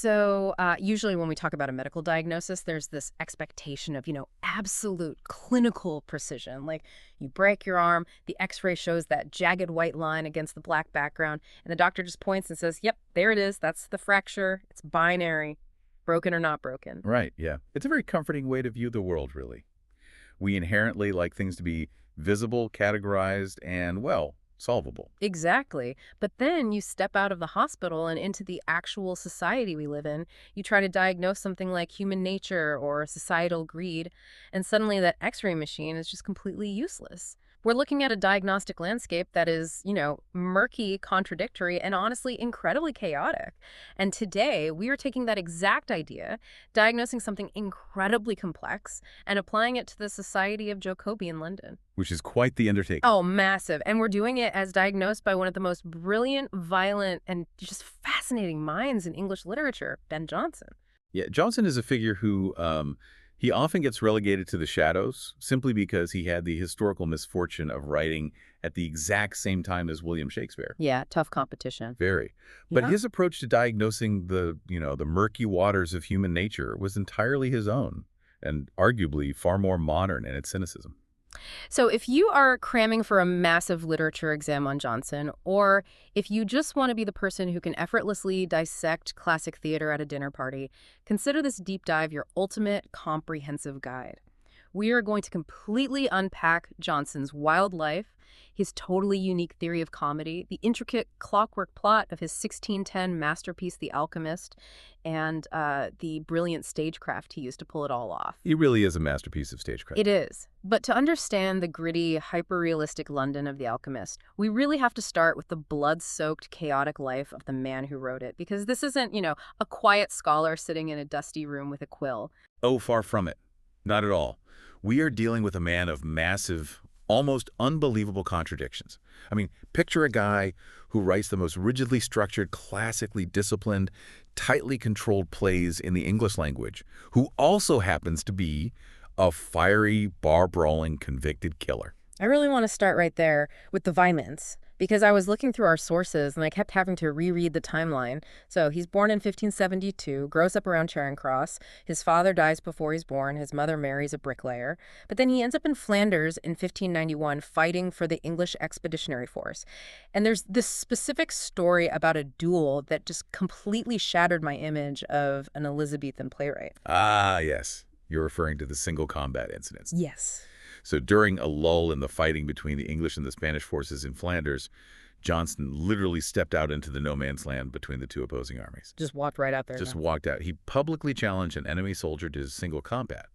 So usually when we talk about a medical diagnosis, there's this expectation of, absolute clinical precision. Like you break your arm, the x-ray shows that jagged white line against the black background, and the doctor just points and says, yep, there it is. That's the fracture. It's binary, broken or not broken. Right, yeah. It's a very comforting way to view the world, really. We inherently like things to be visible, categorized, and, well, solvable. Exactly. But then you step out of the hospital and into the actual society we live in. You try to diagnose something like human nature or societal greed, and suddenly that x-ray machine is just completely useless. We're looking at a diagnostic landscape that is, murky, contradictory, and honestly incredibly chaotic. And today, we are taking that exact idea, diagnosing something incredibly complex, and applying it to the Society of Jacobi in London. Which is quite the undertaking. Oh, massive. And we're doing it as diagnosed by one of the most brilliant, violent, and just fascinating minds in English literature, Ben Jonson. Yeah, Johnson is a figure who he often gets relegated to the shadows simply because he had the historical misfortune of writing at the exact same time as William Shakespeare. Yeah, tough competition. Very. But Yeah. his approach to diagnosing the murky waters of human nature was entirely his own and arguably far more modern in its cynicism. So if you are cramming for a massive literature exam on Johnson, or if you just want to be the person who can effortlessly dissect classic theater at a dinner party, consider this deep dive your ultimate comprehensive guide. We are going to completely unpack Johnson's wild life, his totally unique theory of comedy, the intricate clockwork plot of his 1610 masterpiece, The Alchemist, and the brilliant stagecraft he used to pull it all off. He really is a masterpiece of stagecraft. It is. But to understand the gritty, hyper-realistic London of The Alchemist, we really have to start with the blood-soaked, chaotic life of the man who wrote it. Because this isn't, a quiet scholar sitting in a dusty room with a quill. Oh, far from it. Not at all. We are dealing with a man of massive, almost unbelievable contradictions. I mean, picture a guy who writes the most rigidly structured, classically disciplined, tightly controlled plays in the English language, who also happens to be a fiery, bar-brawling, convicted killer. I really want to start right there with the violence, because I was looking through our sources and I kept having to reread the timeline. So he's born in 1572, grows up around Charing Cross. His father dies before he's born. His mother marries a bricklayer. But then he ends up in Flanders in 1591 fighting for the English Expeditionary Force. And there's this specific story about a duel that just completely shattered my image of an Elizabethan playwright. Ah, yes. You're referring to the single combat incidents. Yes. So during a lull in the fighting between the English and the Spanish forces in Flanders, Johnson literally stepped out into the no man's land between the two opposing armies. Just walked right out there. Just walked out. He publicly challenged an enemy soldier to single combat.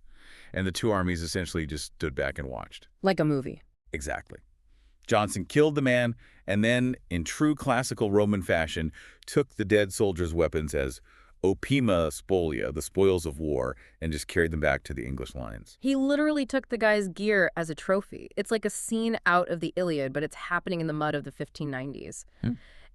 And the two armies essentially just stood back and watched. Like a movie. Exactly. Johnson killed the man and then, in true classical Roman fashion, took the dead soldier's weapons as opima spolia, the spoils of war, and just carried them back to the English lines. He literally took the guy's gear as a trophy. It's like a scene out of the Iliad, but it's happening in the mud of the 1590s.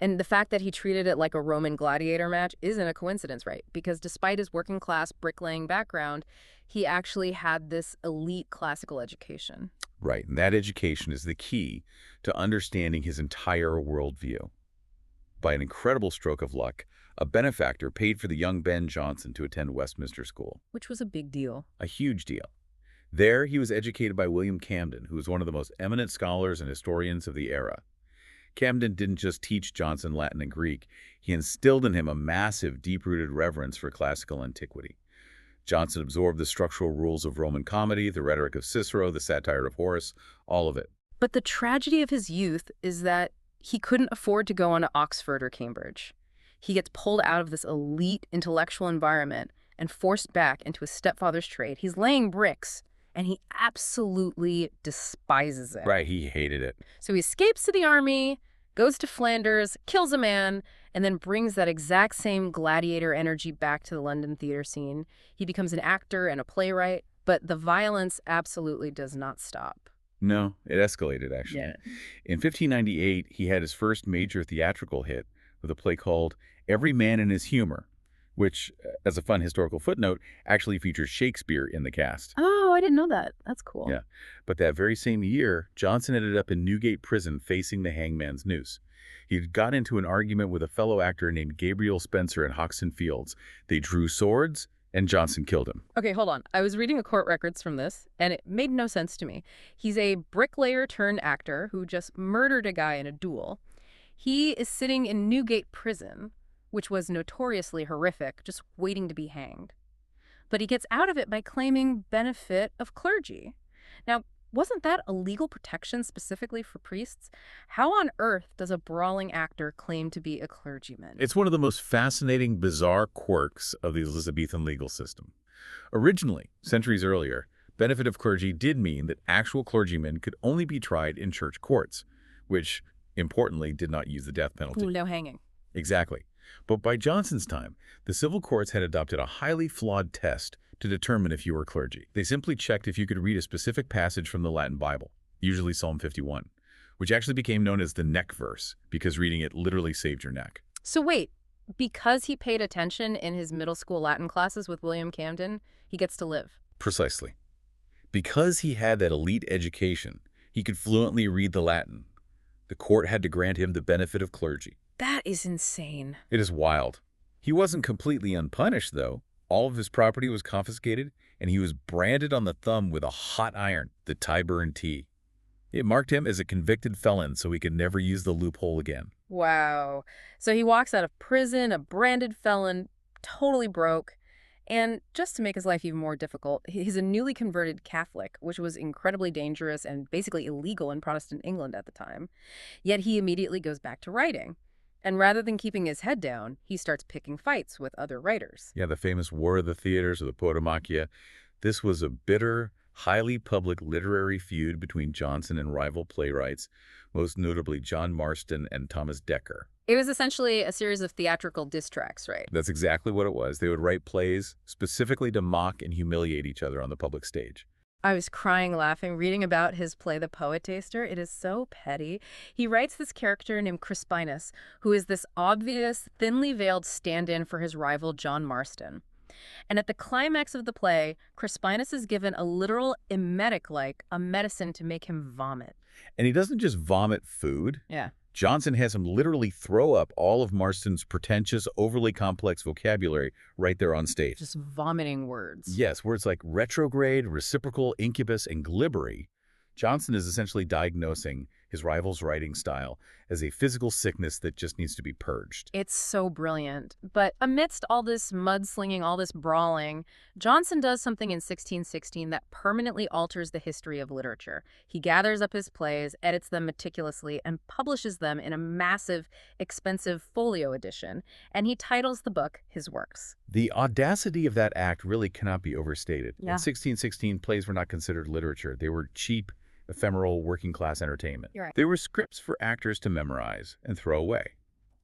And the fact that he treated it like a Roman gladiator match isn't a coincidence, right? Because despite his working class bricklaying background, he actually had this elite classical education. Right, and that education is the key to understanding his entire worldview. By an incredible stroke of luck, a benefactor paid for the young Ben Jonson to attend Westminster School. Which was a big deal. A huge deal. There, he was educated by William Camden, who was one of the most eminent scholars and historians of the era. Camden didn't just teach Johnson Latin and Greek, he instilled in him a massive, deep-rooted reverence for classical antiquity. Johnson absorbed the structural rules of Roman comedy, the rhetoric of Cicero, the satire of Horace, all of it. But the tragedy of his youth is that he couldn't afford to go on to Oxford or Cambridge. He gets pulled out of this elite intellectual environment and forced back into his stepfather's trade. He's laying bricks, and he absolutely despises it. Right, he hated it. So he escapes to the army, goes to Flanders, kills a man, and then brings that exact same gladiator energy back to the London theater scene. He becomes an actor and a playwright, but the violence absolutely does not stop. No, it escalated, actually. Yeah. In 1598, he had his first major theatrical hit with a play called Every Man in His Humor, which, as a fun historical footnote, actually features Shakespeare in the cast. Oh, I didn't know that. That's cool. Yeah, but that very same year, Jonson ended up in Newgate Prison facing the hangman's noose. He got into an argument with a fellow actor named Gabriel Spencer in Hoxton Fields. They drew swords, and Jonson killed him. Okay, hold on. I was reading the court records from this, and it made no sense to me. He's a bricklayer turned actor who just murdered a guy in a duel. He is sitting in Newgate Prison, which was notoriously horrific, just waiting to be hanged. But he gets out of it by claiming benefit of clergy. Now, wasn't that a legal protection specifically for priests? How on earth does a brawling actor claim to be a clergyman? It's one of the most fascinating, bizarre quirks of the Elizabethan legal system. Originally, centuries earlier, benefit of clergy did mean that actual clergymen could only be tried in church courts, which, importantly, did not use the death penalty. Ooh, no hanging. Exactly. But by Jonson's time, the civil courts had adopted a highly flawed test to determine if you were clergy. They simply checked if you could read a specific passage from the Latin Bible, usually Psalm 51, which actually became known as the neck verse because reading it literally saved your neck. So wait, because he paid attention in his middle school Latin classes with William Camden, he gets to live. Precisely. Because he had that elite education, he could fluently read the Latin. The court had to grant him the benefit of clergy. That is insane. It is wild. He wasn't completely unpunished, though. All of his property was confiscated, and he was branded on the thumb with a hot iron, the Tyburn T. It marked him as a convicted felon, so he could never use the loophole again. Wow. So he walks out of prison, a branded felon, totally broke. And just to make his life even more difficult, he's a newly converted Catholic, which was incredibly dangerous and basically illegal in Protestant England at the time. Yet he immediately goes back to writing. And rather than keeping his head down, he starts picking fights with other writers. Yeah, the famous War of the Theaters, or the Potomachia. This was a bitter, highly public literary feud between Jonson and rival playwrights, most notably John Marston and Thomas Dekker. It was essentially a series of theatrical diss tracks, right? That's exactly what it was. They would write plays specifically to mock and humiliate each other on the public stage. I was crying laughing reading about his play, The Poet Taster. It is so petty. He writes this character named Crispinus, who is this obvious, thinly veiled stand-in for his rival, John Marston. And at the climax of the play, Crispinus is given a literal emetic, like a medicine to make him vomit. And he doesn't just vomit food. Yeah. Jonson has him literally throw up all of Marston's pretentious, overly complex vocabulary right there on stage. Just vomiting words. Yes, words like retrograde, reciprocal, incubus, and glibbery. Jonson is essentially diagnosing his rival's writing style as a physical sickness that just needs to be purged. It's so brilliant. But amidst all this mudslinging, all this brawling, Jonson does something in 1616 that permanently alters the history of literature. He gathers up his plays, edits them meticulously, and publishes them in a massive, expensive folio edition. And he titles the book his works. The audacity of that act really cannot be overstated. Yeah. In 1616, plays were not considered literature. They were cheap, ephemeral, working-class entertainment. You're right. They were scripts for actors to memorize and throw away.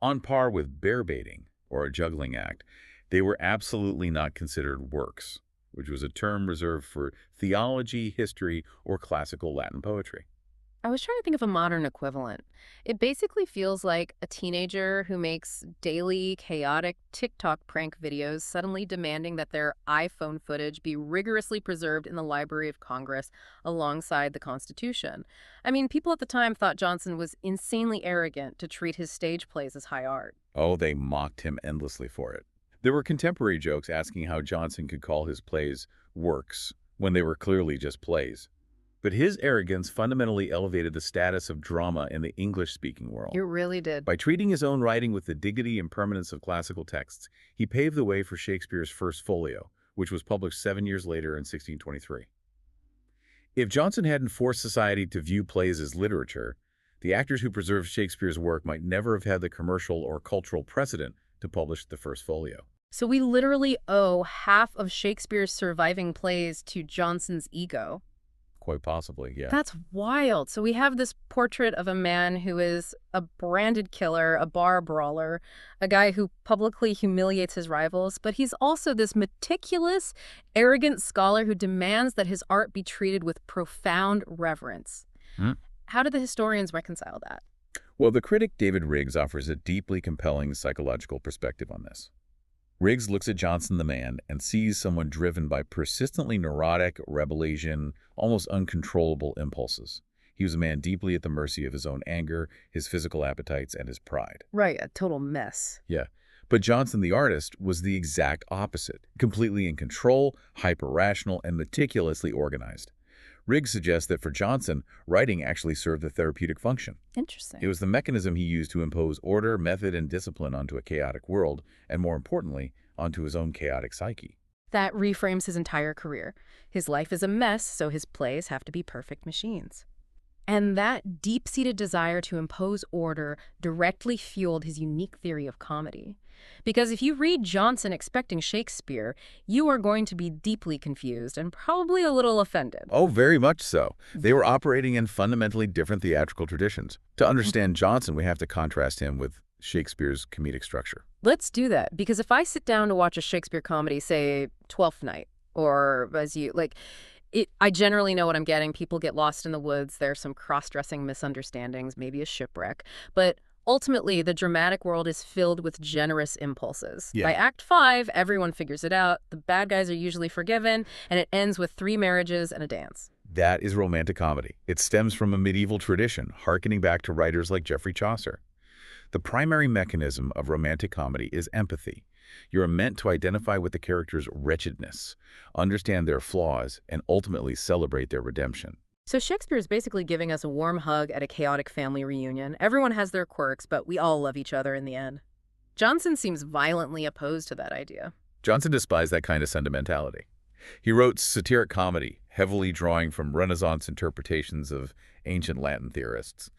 On par with bear-baiting, or a juggling act, they were absolutely not considered works, which was a term reserved for theology, history, or classical Latin poetry. I was trying to think of a modern equivalent. It basically feels like a teenager who makes daily, chaotic TikTok prank videos suddenly demanding that their iPhone footage be rigorously preserved in the Library of Congress alongside the Constitution. I mean, people at the time thought Jonson was insanely arrogant to treat his stage plays as high art. Oh, they mocked him endlessly for it. There were contemporary jokes asking how Jonson could call his plays works when they were clearly just plays. But his arrogance fundamentally elevated the status of drama in the English-speaking world. It really did. By treating his own writing with the dignity and permanence of classical texts, he paved the way for Shakespeare's first folio, which was published 7 years later in 1623. If Jonson hadn't forced society to view plays as literature, the actors who preserved Shakespeare's work might never have had the commercial or cultural precedent to publish the first folio. So we literally owe half of Shakespeare's surviving plays to Jonson's ego. Quite possibly, yeah. That's wild. So we have this portrait of a man who is a branded killer, a bar brawler, a guy who publicly humiliates his rivals, but he's also this meticulous, arrogant scholar who demands that his art be treated with profound reverence. How do the historians reconcile that? Well, the critic David Riggs offers a deeply compelling psychological perspective on this. Riggs looks at Jonson the man and sees someone driven by persistently neurotic, rebellion, almost uncontrollable impulses. He was a man deeply at the mercy of his own anger, his physical appetites, and his pride. Right, a total mess. Yeah. But Jonson the artist was the exact opposite, completely in control, hyper-rational, and meticulously organized. Riggs suggests that for Jonson, writing actually served a therapeutic function. Interesting. It was the mechanism he used to impose order, method, and discipline onto a chaotic world, and more importantly, onto his own chaotic psyche. That reframes his entire career. His life is a mess, so his plays have to be perfect machines. And that deep-seated desire to impose order directly fueled his unique theory of comedy. Because if you read Jonson expecting Shakespeare, you are going to be deeply confused and probably a little offended. Oh, very much so. They were operating in fundamentally different theatrical traditions. To understand Jonson, we have to contrast him with Shakespeare's comedic structure. Let's do that, because if I sit down to watch a Shakespeare comedy, say Twelfth Night, or I generally know what I'm getting. People get lost in the woods. There's some cross-dressing misunderstandings, maybe a shipwreck. But ultimately, the dramatic world is filled with generous impulses. Yeah. By Act 5, everyone figures it out. The bad guys are usually forgiven, and it ends with 3 marriages and a dance. That is romantic comedy. It stems from a medieval tradition, hearkening back to writers like Geoffrey Chaucer. The primary mechanism of romantic comedy is empathy. You are meant to identify with the character's wretchedness, understand their flaws, and ultimately celebrate their redemption. So Shakespeare is basically giving us a warm hug at a chaotic family reunion. Everyone has their quirks, but we all love each other in the end. Jonson seems violently opposed to that idea. Jonson despised that kind of sentimentality. He wrote satiric comedy, heavily drawing from Renaissance interpretations of ancient Latin theorists.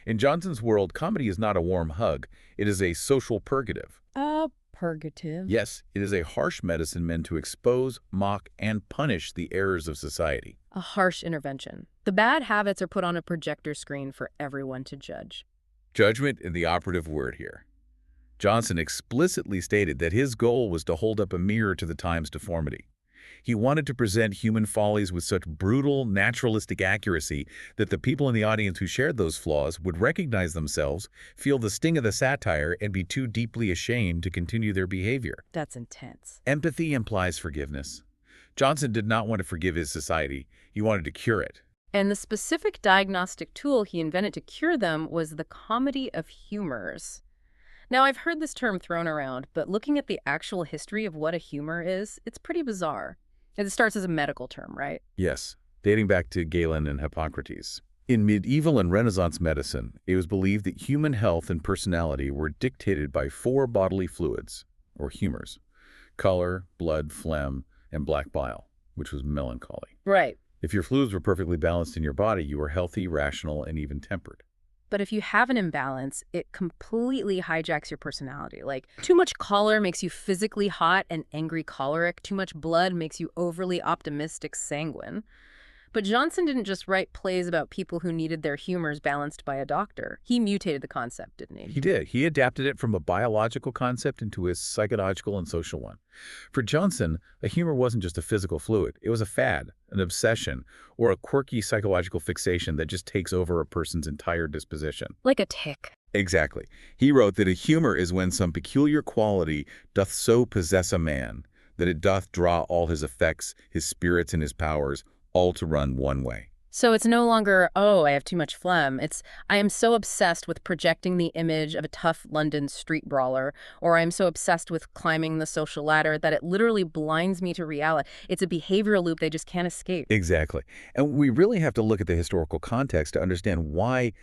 In Jonson's world, comedy is not a warm hug. It is a social purgative. Purgative? Yes, it is a harsh medicine meant to expose, mock, and punish the errors of society. A harsh intervention. The bad habits are put on a projector screen for everyone to judge. Judgment is the operative word here. Jonson explicitly stated that his goal was to hold up a mirror to the time's deformity. He wanted to present human follies with such brutal, naturalistic accuracy that the people in the audience who shared those flaws would recognize themselves, feel the sting of the satire, and be too deeply ashamed to continue their behavior. That's intense. Empathy implies forgiveness. Jonson did not want to forgive his society. He wanted to cure it. And the specific diagnostic tool he invented to cure them was the comedy of humors. Now, I've heard this term thrown around, but looking at the actual history of what a humor is, it's pretty bizarre. It starts as a medical term, right? Yes, dating back to Galen and Hippocrates. In medieval and Renaissance medicine, it was believed that human health and personality were dictated by 4 bodily fluids, or humors: color, blood, phlegm, and black bile, which was melancholy. Right. If your fluids were perfectly balanced in your body, you were healthy, rational, and even tempered. But if you have an imbalance, it completely hijacks your personality. Like, too much color makes you physically hot and angry choleric. Too much blood makes you overly optimistic sanguine. But Jonson didn't just write plays about people who needed their humors balanced by a doctor. He mutated the concept, didn't he? He did. He adapted it from a biological concept into a psychological and social one. For Jonson, a humor wasn't just a physical fluid. It was a fad, an obsession, or a quirky psychological fixation that just takes over a person's entire disposition. Like a tic. Exactly. He wrote that a humor is when some peculiar quality doth so possess a man, that it doth draw all his effects, his spirits, and his powers, all to run one way. So it's no longer, oh, I have too much phlegm. It's, I am so obsessed with projecting the image of a tough London street brawler, or I'm so obsessed with climbing the social ladder that it literally blinds me to reality. It's a behavioral loop they just can't escape. Exactly. And we really have to look at the historical context to understand why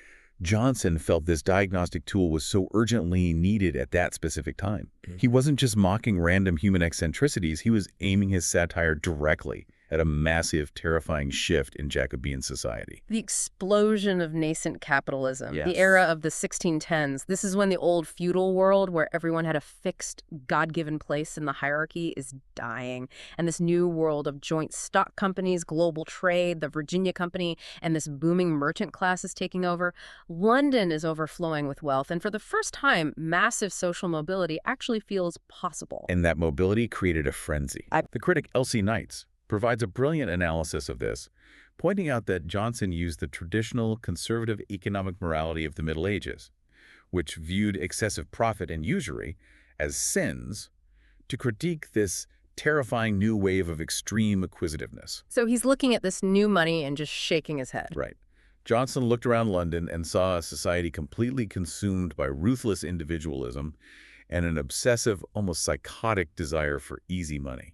Jonson felt this diagnostic tool was so urgently needed at that specific time. He wasn't just mocking random human eccentricities, he was aiming his satire directly at a massive, terrifying shift in Jacobean society. The explosion of nascent capitalism, Yes. the era of the 1610s, this is when the old feudal world where everyone had a fixed, God-given place in the hierarchy is dying. And this new world of joint stock companies, global trade, the Virginia Company, and this booming merchant class is taking over. London is overflowing with wealth, and for the first time, massive social mobility actually feels possible. And that mobility created a frenzy. The critic Elsie Knights provides a brilliant analysis of this, pointing out that Jonson used the traditional conservative economic morality of the Middle Ages, which viewed excessive profit and usury as sins, to critique this terrifying new wave of extreme acquisitiveness. So he's looking at this new money and just shaking his head. Right. Jonson looked around London and saw a society completely consumed by ruthless individualism and an obsessive, almost psychotic desire for easy money.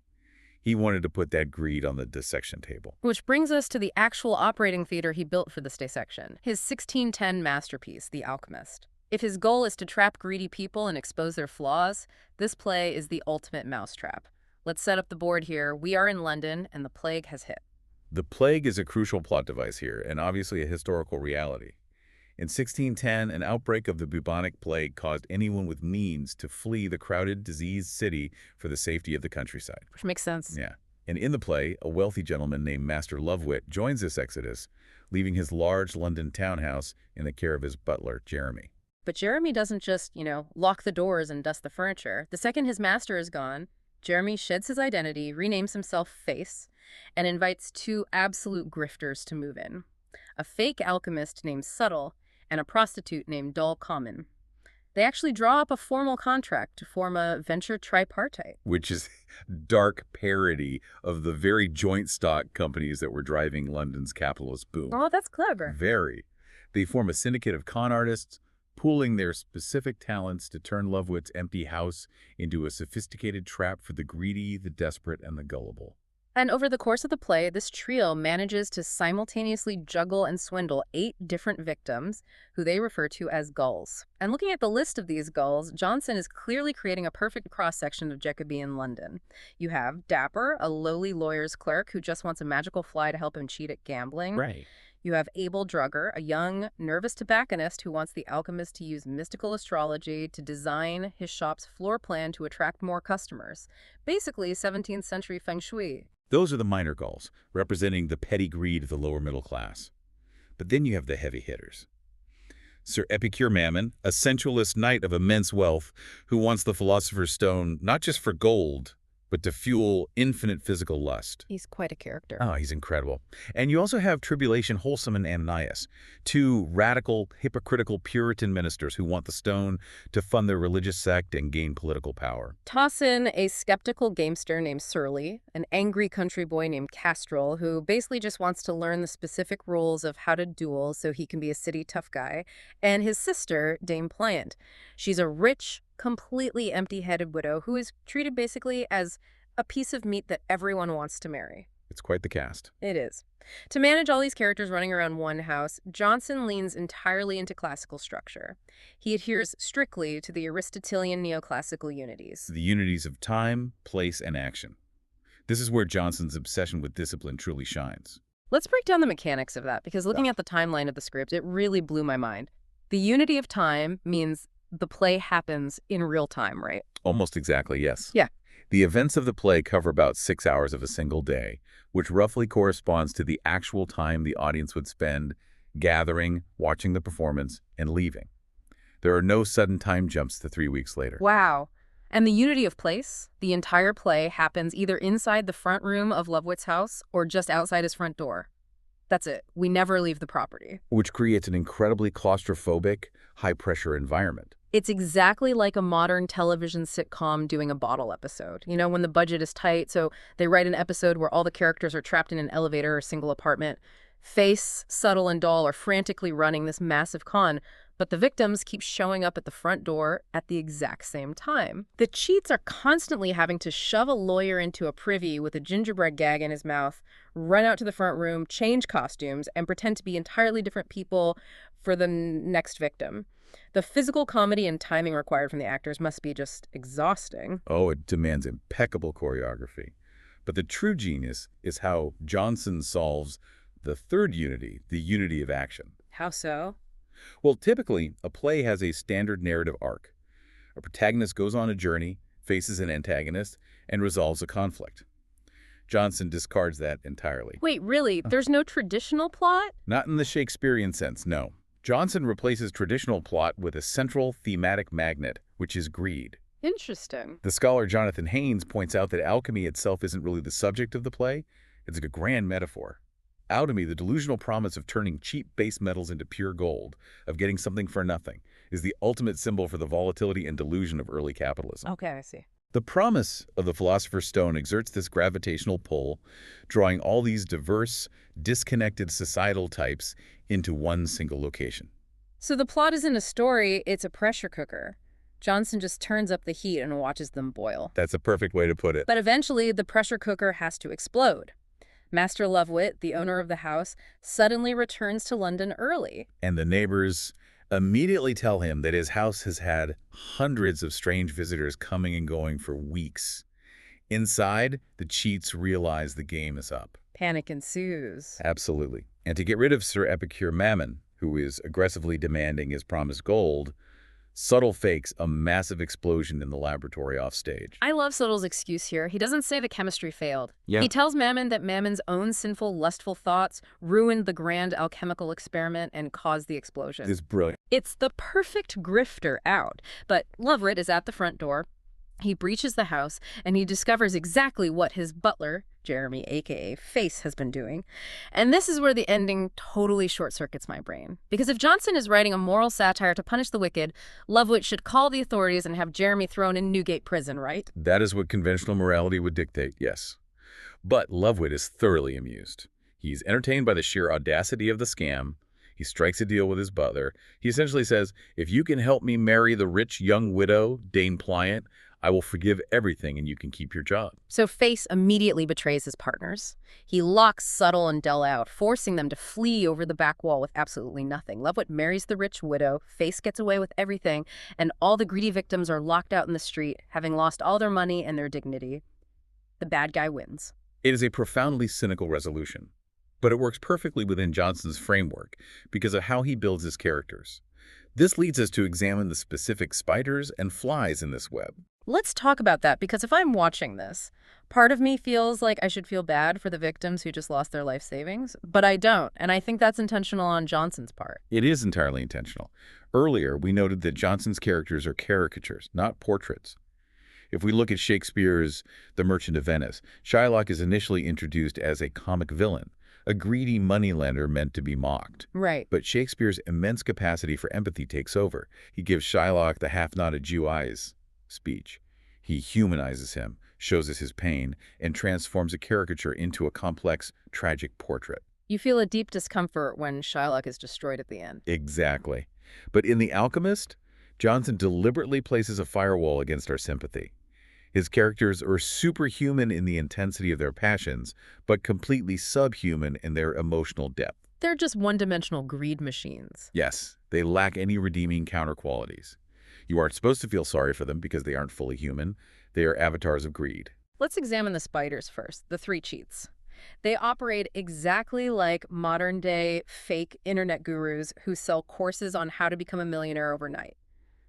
He wanted to put that greed on the dissection table. Which brings us to the actual operating theater he built for this dissection, his 1610 masterpiece, The Alchemist. If his goal is to trap greedy people and expose their flaws, this play is the ultimate mousetrap. Let's set up the board here. We are in London, and the plague has hit. The plague is a crucial plot device here, and obviously a historical reality. In 1610, an outbreak of the bubonic plague caused anyone with means to flee the crowded, diseased city for the safety of the countryside. Which makes sense. Yeah. And in the play, a wealthy gentleman named Master Lovewit joins this exodus, leaving his large London townhouse in the care of his butler, Jeremy. But Jeremy doesn't just, lock the doors and dust the furniture. The second his master is gone, Jeremy sheds his identity, renames himself Face, and invites two absolute grifters to move in. A fake alchemist named Subtle and a prostitute named Dull Common. They actually draw up a formal contract to form a venture tripartite. Which is dark parody of the very joint stock companies that were driving London's capitalist boom. Oh, that's clever. Very. They form a syndicate of con artists, pooling their specific talents to turn Lovewit's empty house into a sophisticated trap for the greedy, the desperate, and the gullible. And over the course of the play, this trio manages to simultaneously juggle and swindle 8 different victims, who they refer to as gulls. And looking at the list of these gulls, Jonson is clearly creating a perfect cross-section of Jacobean London. You have Dapper, a lowly lawyer's clerk who just wants a magical fly to help him cheat at gambling. Right. You have Abel Drugger, a young, nervous tobacconist who wants the alchemist to use mystical astrology to design his shop's floor plan to attract more customers. Basically, 17th century feng shui. Those are the minor gulls, representing the petty greed of the lower middle class. But then you have the heavy hitters. Sir Epicure Mammon, a sensualist knight of immense wealth who wants the Philosopher's Stone not just for gold, but to fuel infinite physical lust. He's quite a character. Oh, he's incredible. And you also have Tribulation Wholesome and Ananias, two radical, hypocritical Puritan ministers who want the stone to fund their religious sect and gain political power. Toss in a skeptical gamester named Surly, an angry country boy named Castrol, who basically just wants to learn the specific rules of how to duel so he can be a city tough guy, and his sister, Dame Pliant. She's a rich, completely empty-headed widow who is treated basically as a piece of meat that everyone wants to marry. It's quite the cast. It is. To manage all these characters running around one house, Jonson leans entirely into classical structure. He adheres strictly to the Aristotelian neoclassical unities. The unities of time, place, and action. This is where Jonson's obsession with discipline truly shines. Let's break down the mechanics of that, because looking at the timeline of the script, it really blew my mind. The unity of time means the play happens in real time, right? Almost exactly, yes. Yeah. The events of the play cover about 6 hours of a single day, which roughly corresponds to the actual time the audience would spend gathering, watching the performance, and leaving. There are no sudden time jumps to 3 weeks later. Wow. And the unity of place, the entire play happens either inside the front room of Lovewit's house or just outside his front door. That's it. We never leave the property. Which creates an incredibly claustrophobic, high-pressure environment. It's exactly like a modern television sitcom doing a bottle episode. You know, when the budget is tight, so they write an episode where all the characters are trapped in an elevator or single apartment. Face, Subtle, and Doll are frantically running this massive con, but the victims keep showing up at the front door at the exact same time. The cheats are constantly having to shove a lawyer into a privy with a gingerbread gag in his mouth, run out to the front room, change costumes, and pretend to be entirely different people for the next victim. The physical comedy and timing required from the actors must be just exhausting. Oh, it demands impeccable choreography. But the true genius is how Jonson solves the third unity, the unity of action. How so? Well, typically, a play has a standard narrative arc. A protagonist goes on a journey, faces an antagonist, and resolves a conflict. Jonson discards that entirely. Wait, really? There's no traditional plot? Not in the Shakespearean sense, no. Jonson replaces traditional plot with a central thematic magnet, which is greed. Interesting. The scholar Jonathan Haynes points out that alchemy itself isn't really the subject of the play. It's a grand metaphor. Alchemy, the delusional promise of turning cheap base metals into pure gold, of getting something for nothing, is the ultimate symbol for the volatility and delusion of early capitalism. Okay, I see. The promise of the Philosopher's Stone exerts this gravitational pull, drawing all these diverse, disconnected societal types into one single location. So the plot isn't a story, it's a pressure cooker. Jonson just turns up the heat and watches them boil. That's a perfect way to put it. But eventually, the pressure cooker has to explode. Master Lovewit, the owner of the house, suddenly returns to London early. And the neighbors immediately tell him that his house has had hundreds of strange visitors coming and going for weeks. Inside, the cheats realize the game is up. Panic ensues. Absolutely. And to get rid of Sir Epicure Mammon, who is aggressively demanding his promised gold, Subtle fakes a massive explosion in the laboratory offstage. I love Subtle's excuse here. He doesn't say the chemistry failed. Yeah. He tells Mammon that Mammon's own sinful, lustful thoughts ruined the grand alchemical experiment and caused the explosion. It's brilliant. It's the perfect grifter out. But Lovewit is at the front door. He breaches the house, and he discovers exactly what his butler, Jeremy, a.k.a. Face, has been doing. And this is where the ending totally short-circuits my brain. Because if Jonson is writing a moral satire to punish the wicked, Lovewit should call the authorities and have Jeremy thrown in Newgate prison, right? That is what conventional morality would dictate, yes. But Lovewit is thoroughly amused. He's entertained by the sheer audacity of the scam. He strikes a deal with his butler. He essentially says, if you can help me marry the rich young widow, Dane Pliant, I will forgive everything and you can keep your job. So Face immediately betrays his partners. He locks Subtle and Dell out, forcing them to flee over the back wall with absolutely nothing. Lovewit marries the rich widow, Face gets away with everything, and all the greedy victims are locked out in the street, having lost all their money and their dignity. The bad guy wins. It is a profoundly cynical resolution, but it works perfectly within Jonson's framework because of how he builds his characters. This leads us to examine the specific spiders and flies in this web. Let's talk about that, because if I'm watching this, part of me feels like I should feel bad for the victims who just lost their life savings, but I don't, and I think that's intentional on Jonson's part. It is entirely intentional. Earlier, we noted that Jonson's characters are caricatures, not portraits. If we look at Shakespeare's The Merchant of Venice, Shylock is initially introduced as a comic villain, a greedy moneylender meant to be mocked. Right. But Shakespeare's immense capacity for empathy takes over. He gives Shylock the half-nodded Jew eyes speech. He humanizes him, shows us his pain, and transforms a caricature into a complex, tragic portrait. You feel a deep discomfort when Shylock is destroyed at the end. Exactly. But in The Alchemist, Jonson deliberately places a firewall against our sympathy. His characters are superhuman in the intensity of their passions, but completely subhuman in their emotional depth. They're just one-dimensional greed machines. Yes, they lack any redeeming counterqualities. You aren't supposed to feel sorry for them because they aren't fully human. They are avatars of greed. Let's examine the spiders first, the three cheats. They operate exactly like modern-day fake internet gurus who sell courses on how to become a millionaire overnight.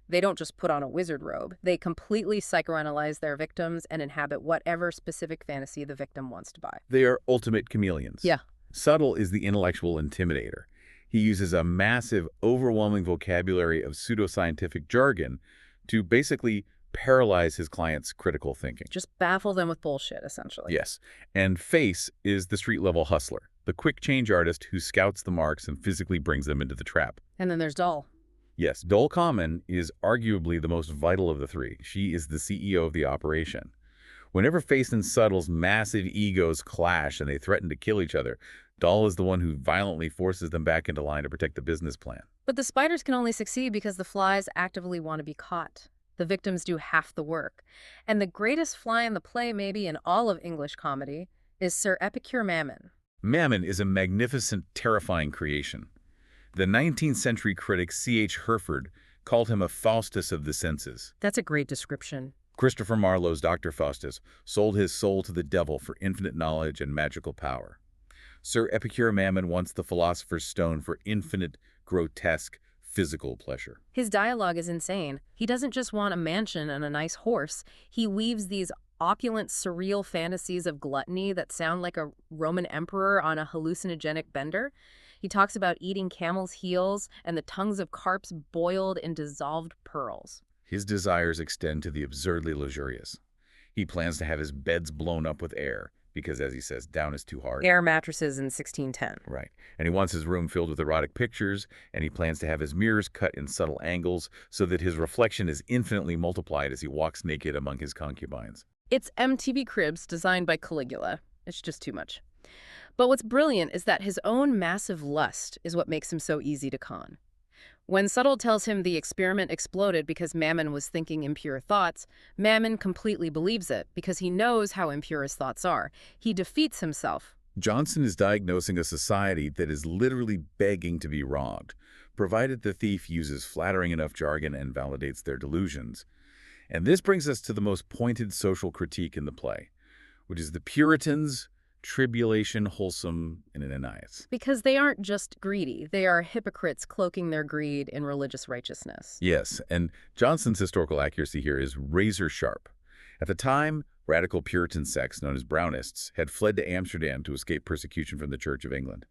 They don't just put on a wizard robe. They completely psychoanalyze their victims and inhabit whatever specific fantasy the victim wants to buy. They are ultimate chameleons. Yeah. Subtle is the intellectual intimidator. He uses a massive, overwhelming vocabulary of pseudoscientific jargon to basically paralyze his client's critical thinking. Just baffle them with bullshit, essentially. Yes. And Face is the street-level hustler, the quick change artist who scouts the marks and physically brings them into the trap. And then there's Doll. Yes, Dol Common is arguably the most vital of the three. She is the CEO of the operation. Whenever Face and Subtle's massive egos clash and they threaten to kill each other, Doll is the one who violently forces them back into line to protect the business plan. But the spiders can only succeed because the flies actively want to be caught. The victims do half the work. And the greatest fly in the play, maybe in all of English comedy, is Sir Epicure Mammon. Mammon is a magnificent, terrifying creation. The 19th century critic C.H. Herford called him a Faustus of the senses. That's a great description. Christopher Marlowe's Dr. Faustus sold his soul to the devil for infinite knowledge and magical power. Sir Epicure Mammon wants the Philosopher's Stone for infinite, grotesque, physical pleasure. His dialogue is insane. He doesn't just want a mansion and a nice horse. He weaves these opulent, surreal fantasies of gluttony that sound like a Roman emperor on a hallucinogenic bender. He talks about eating camel's heels and the tongues of carps boiled in dissolved pearls. His desires extend to the absurdly luxurious. He plans to have his beds blown up with air, because, as he says, down is too hard. Air mattresses in 1610. Right. And he wants his room filled with erotic pictures, and he plans to have his mirrors cut in subtle angles so that his reflection is infinitely multiplied as he walks naked among his concubines. It's MTV Cribs designed by Caligula. It's just too much. But what's brilliant is that his own massive lust is what makes him so easy to con. When Subtle tells him the experiment exploded because Mammon was thinking impure thoughts, Mammon completely believes it because he knows how impure his thoughts are. He defeats himself. Jonson is diagnosing a society that is literally begging to be robbed, provided the thief uses flattering enough jargon and validates their delusions. And this brings us to the most pointed social critique in the play, which is the Puritans' tribulation, wholesome, and Ananias. Because they aren't just greedy. They are hypocrites cloaking their greed in religious righteousness. Yes, and Jonson's historical accuracy here is razor sharp. At the time, radical Puritan sects known as Brownists had fled to Amsterdam to escape persecution from the Church of England.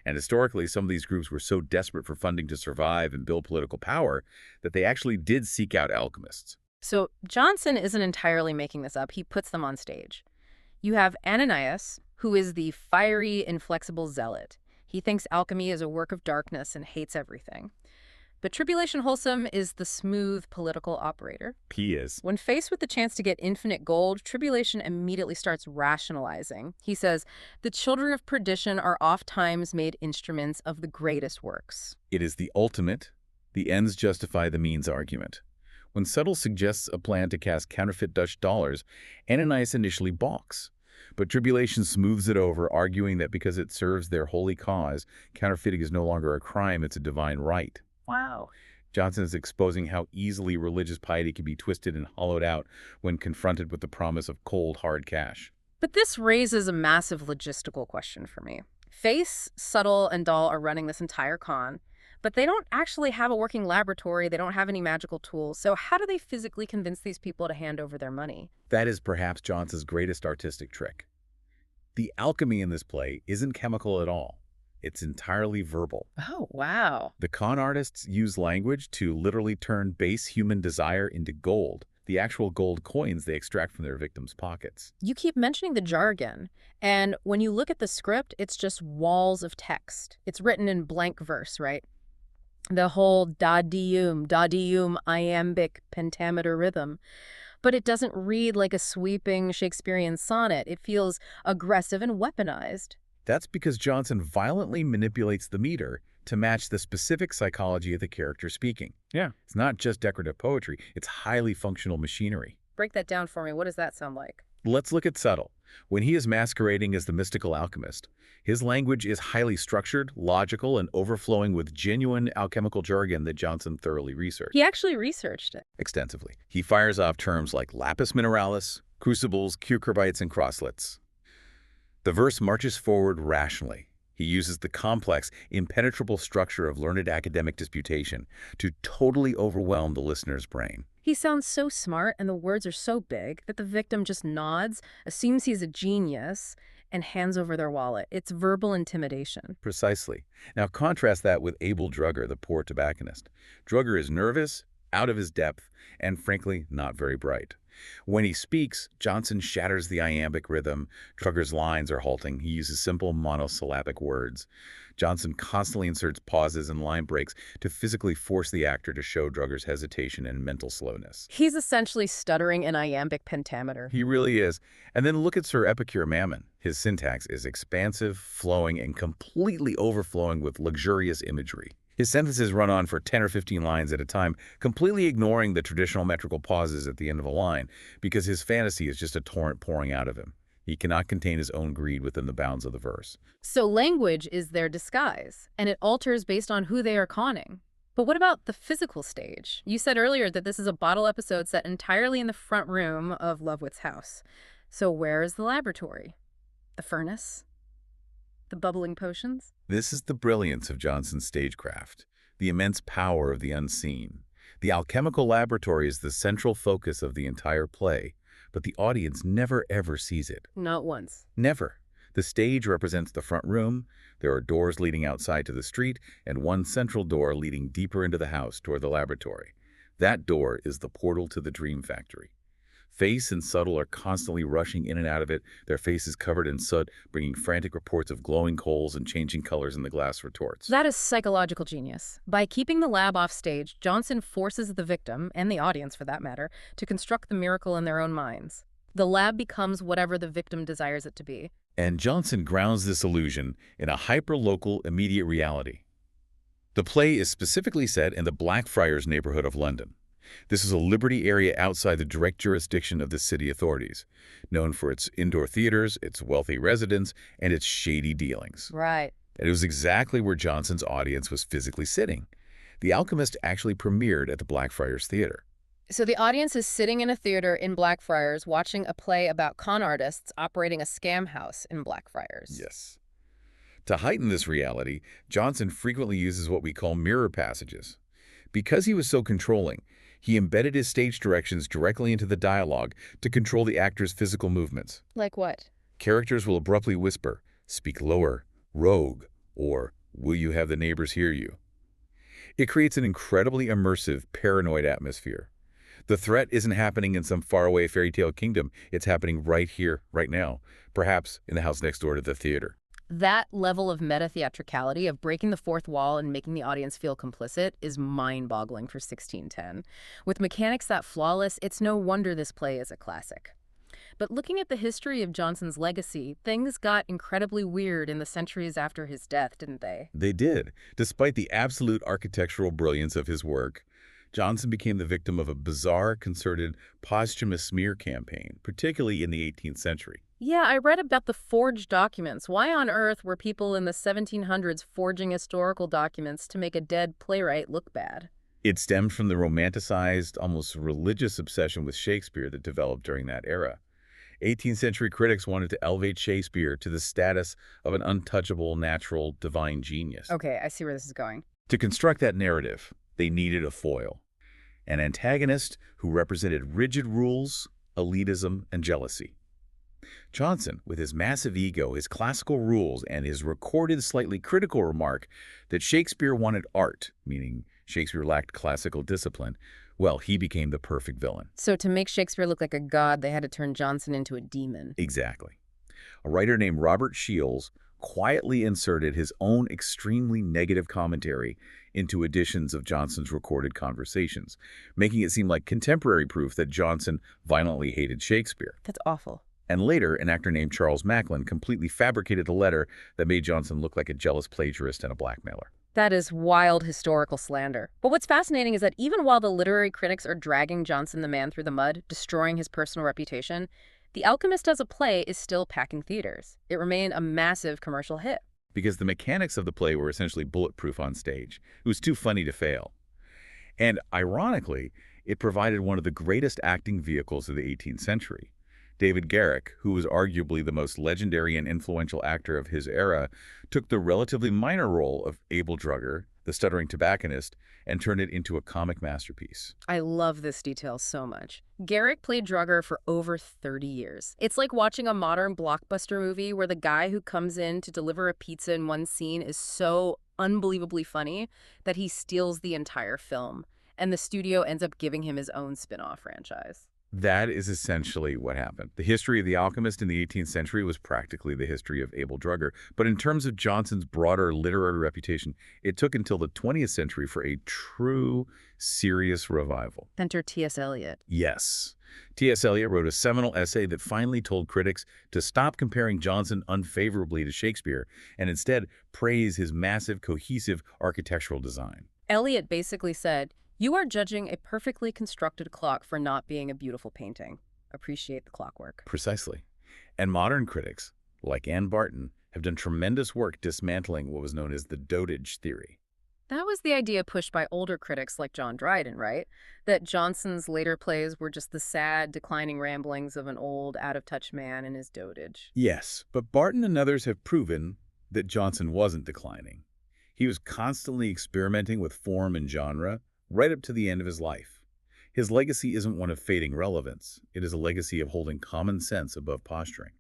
And historically, some of these groups were so desperate for funding to survive and build political power that they actually did seek out alchemists. So Jonson isn't entirely making this up. He puts them on stage. You have Ananias, who is the fiery, inflexible zealot. He thinks alchemy is a work of darkness and hates everything. But Tribulation Wholesome is the smooth political operator. He is. When faced with the chance to get infinite gold, Tribulation immediately starts rationalizing. He says, the children of perdition are oft times made instruments of the greatest works. It is the ultimate, the ends justify the means argument. When Subtle suggests a plan to cast counterfeit Dutch dollars, Ananias initially balks. But Tribulation smooths it over, arguing that because it serves their holy cause, counterfeiting is no longer a crime, it's a divine right. Wow. Jonson is exposing how easily religious piety can be twisted and hollowed out when confronted with the promise of cold, hard cash. But this raises a massive logistical question for me. Face, Subtle, and Dahl are running this entire con, but they don't actually have a working laboratory. They don't have any magical tools. So how do they physically convince these people to hand over their money? That is perhaps Jonson's greatest artistic trick. The alchemy in this play isn't chemical at all. It's entirely verbal. Oh, wow. The con artists use language to literally turn base human desire into gold, the actual gold coins they extract from their victims' pockets. You keep mentioning the jargon, and when you look at the script, it's just walls of text. It's written in blank verse, right? The whole da-dium, iambic pentameter rhythm. But it doesn't read like a sweeping Shakespearean sonnet. It feels aggressive and weaponized. That's because Jonson violently manipulates the meter to match the specific psychology of the character speaking. Yeah. It's not just decorative poetry, it's highly functional machinery. Break that down for me. What does that sound like? Let's look at Subtle. When he is masquerading as the mystical alchemist, his language is highly structured, logical, and overflowing with genuine alchemical jargon that Jonson thoroughly researched. He actually researched it. Extensively. He fires off terms like lapis mineralis, crucibles, cucurbites, and crosslets. The verse marches forward rationally. He uses the complex, impenetrable structure of learned academic disputation to totally overwhelm the listener's brain. He sounds so smart and the words are so big that the victim just nods, assumes he's a genius, and hands over their wallet. It's verbal intimidation. Precisely. Now contrast that with Abel Drugger, the poor tobacconist. Drugger is nervous, out of his depth, and frankly, not very bright. When he speaks, Jonson shatters the iambic rhythm. Drugger's lines are halting. He uses simple monosyllabic words. Jonson constantly inserts pauses and line breaks to physically force the actor to show Drugger's hesitation and mental slowness. He's essentially stuttering in iambic pentameter. He really is. And then look at Sir Epicure Mammon. His syntax is expansive, flowing, and completely overflowing with luxurious imagery. His sentences run on for 10 or 15 lines at a time, completely ignoring the traditional metrical pauses at the end of a line, because his fantasy is just a torrent pouring out of him. He cannot contain his own greed within the bounds of the verse. So language is their disguise, and it alters based on who they are conning. But what about the physical stage? You said earlier that this is a bottle episode set entirely in the front room of Lovewood's house. So where is the laboratory? The furnace? The bubbling potions? This is the brilliance of Jonson's stagecraft, the immense power of the unseen. The alchemical laboratory is the central focus of the entire play, but the audience never ever sees it. Not once. Never. The stage represents the front room. There are doors leading outside to the street and one central door leading deeper into the house toward the laboratory. That door is the portal to the dream factory. Face and Subtle are constantly rushing in and out of it, their faces covered in soot, bringing frantic reports of glowing coals and changing colors in the glass retorts. That is psychological genius. By keeping the lab off stage, Jonson forces the victim, and the audience for that matter, to construct the miracle in their own minds. The lab becomes whatever the victim desires it to be. And Jonson grounds this illusion in a hyper-local, immediate reality. The play is specifically set in the Blackfriars neighborhood of London. This is a liberty area outside the direct jurisdiction of the city authorities, known for its indoor theaters, its wealthy residents, and its shady dealings. Right. And it was exactly where Jonson's audience was physically sitting. The Alchemist actually premiered at the Blackfriars Theater. So the audience is sitting in a theater in Blackfriars watching a play about con artists operating a scam house in Blackfriars. Yes. To heighten this reality, Jonson frequently uses what we call mirror passages. Because he was so controlling, he embedded his stage directions directly into the dialogue to control the actor's physical movements. Like what? Characters will abruptly whisper, "Speak lower, rogue," or "Will you have the neighbors hear you?" It creates an incredibly immersive, paranoid atmosphere. The threat isn't happening in some faraway fairy tale kingdom. It's happening right here, right now, perhaps in the house next door to the theater. That level of meta-theatricality, of breaking the fourth wall and making the audience feel complicit, is mind-boggling for 1610. With mechanics that flawless, it's no wonder this play is a classic. But looking at the history of Jonson's legacy, things got incredibly weird in the centuries after his death, didn't they? They did. Despite the absolute architectural brilliance of his work, Jonson became the victim of a bizarre, concerted, posthumous smear campaign, particularly in the 18th century. Yeah, I read about the forged documents. Why on earth were people in the 1700s forging historical documents to make a dead playwright look bad? It stemmed from the romanticized, almost religious obsession with Shakespeare that developed during that era. 18th century critics wanted to elevate Shakespeare to the status of an untouchable, natural, divine genius. Okay, I see where this is going. To construct that narrative, they needed a foil, an antagonist who represented rigid rules, elitism, and jealousy. Jonson, with his massive ego, his classical rules, and his recorded slightly critical remark that Shakespeare wanted art, meaning Shakespeare lacked classical discipline, well, he became the perfect villain. So to make Shakespeare look like a god, they had to turn Jonson into a demon. Exactly. A writer named Robert Shields quietly inserted his own extremely negative commentary into editions of Jonson's recorded conversations, making it seem like contemporary proof that Jonson violently hated Shakespeare. That's awful. And later, an actor named Charles Macklin completely fabricated a letter that made Jonson look like a jealous plagiarist and a blackmailer. That is wild historical slander. But what's fascinating is that even while the literary critics are dragging Jonson the man through the mud, destroying his personal reputation, The Alchemist as a play is still packing theaters. It remained a massive commercial hit. Because the mechanics of the play were essentially bulletproof on stage. It was too funny to fail. And ironically, it provided one of the greatest acting vehicles of the 18th century. David Garrick, who was arguably the most legendary and influential actor of his era, took the relatively minor role of Abel Drugger, the stuttering tobacconist, and turned it into a comic masterpiece. I love this detail so much. Garrick played Drugger for over 30 years. It's like watching a modern blockbuster movie where the guy who comes in to deliver a pizza in one scene is so unbelievably funny that he steals the entire film, and the studio ends up giving him his own spin-off franchise. That is essentially what happened. The history of The Alchemist in the 18th century was practically the history of Abel Drugger. But in terms of Jonson's broader literary reputation, it took until the 20th century for a true, serious revival. Enter T.S. Eliot. Yes. T.S. Eliot wrote a seminal essay that finally told critics to stop comparing Jonson unfavorably to Shakespeare and instead praise his massive, cohesive architectural design. Eliot basically said, "You are judging a perfectly constructed clock for not being a beautiful painting. Appreciate the clockwork." Precisely. And modern critics, like Anne Barton, have done tremendous work dismantling what was known as the dotage theory. That was the idea pushed by older critics like John Dryden, right? That Jonson's later plays were just the sad, declining ramblings of an old, out-of-touch man and his dotage. Yes, but Barton and others have proven that Jonson wasn't declining. He was constantly experimenting with form and genre, right up to the end of his life. His legacy isn't one of fading relevance. It is a legacy of holding common sense above posturing.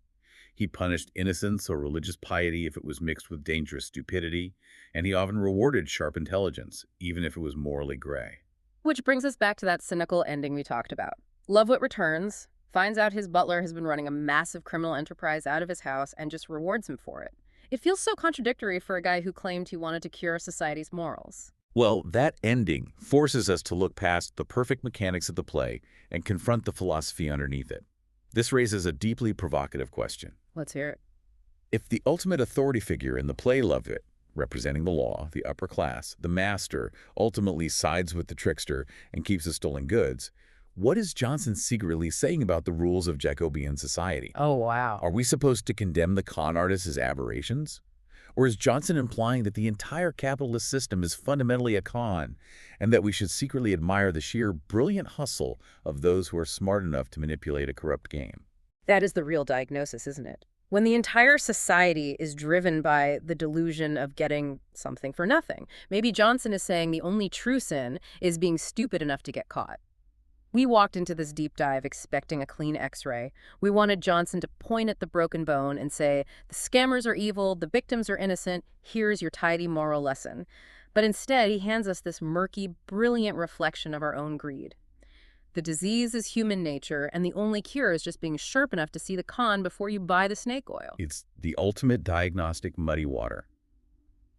He punished innocence or religious piety if it was mixed with dangerous stupidity, and he often rewarded sharp intelligence, even if it was morally gray. Which brings us back to that cynical ending we talked about. Love what returns, finds out his butler has been running a massive criminal enterprise out of his house and just rewards him for it. It feels so contradictory for a guy who claimed he wanted to cure society's morals. Well, that ending forces us to look past the perfect mechanics of the play and confront the philosophy underneath it. This raises a deeply provocative question. Let's hear it. If the ultimate authority figure in the play Lovett, representing the law, the upper class, the master, ultimately sides with the trickster and keeps the stolen goods, what is Jonson secretly saying about the rules of Jacobean society? Oh, wow. Are we supposed to condemn the con artists as aberrations? Or is Jonson implying that the entire capitalist system is fundamentally a con, and that we should secretly admire the sheer brilliant hustle of those who are smart enough to manipulate a corrupt game? That is the real diagnosis, isn't it? When the entire society is driven by the delusion of getting something for nothing. Maybe Jonson is saying the only true sin is being stupid enough to get caught. We walked into this deep dive expecting a clean x-ray. We wanted Jonson to point at the broken bone and say, the scammers are evil, the victims are innocent, here's your tidy moral lesson. But instead, he hands us this murky, brilliant reflection of our own greed. The disease is human nature, and the only cure is just being sharp enough to see the con before you buy the snake oil. It's the ultimate diagnostic muddy water,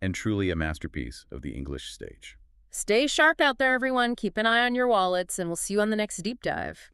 and truly a masterpiece of the English stage. Stay sharp out there, everyone. Keep an eye on your wallets, and we'll see you on the next deep dive.